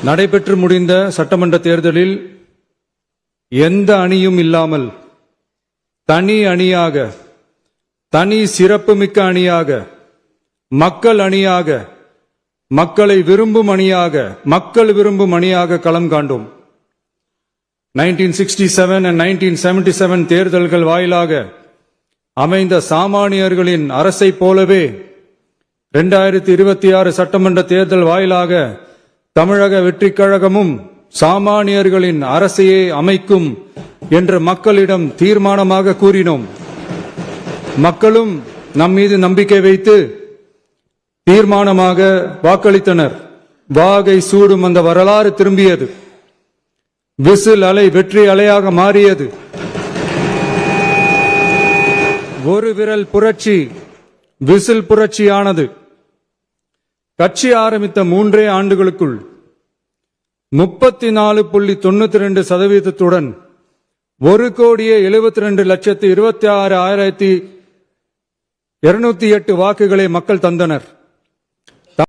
நடைபெற்று முடிந்த சட்டமன்ற தேர்தலில் எந்த அணியும் இல்லாமல் தனி அணியாக, தனி சிறப்புமிக்க அணியாக, மக்கள் அணியாக, மக்களை விரும்பும் அணியாக, மக்கள் விரும்பும் அணியாக களம் காண்டோம். 1967 and 1977 தேர்தல்கள் வாயிலாக அமைந்த சாமானியர்களின் அரசை போலவே 2026 சட்டமன்ற தேர்தல் வாயிலாக தமிழக வெற்றிக் கழகமும் சாமானியர்களின் அரசையே அமைக்கும் என்று மக்களிடம் தீர்மானமாக கூறினோம். மக்களும் நம் மீது நம்பிக்கை வைத்து தீர்மானமாக வாக்களித்தனர். வாகை சூடும் அந்த வரலாறு திரும்பியது. விசில் அலை வெற்றி அலையாக மாறியது. ஒரு விரல் புரட்சி விசில் புரட்சியானது. கட்சி ஆரம்பித்த 3 ஆண்டுகளுக்குள் 34.92% 1,72,26,208 வாக்குகளை மக்கள் தந்தனர்.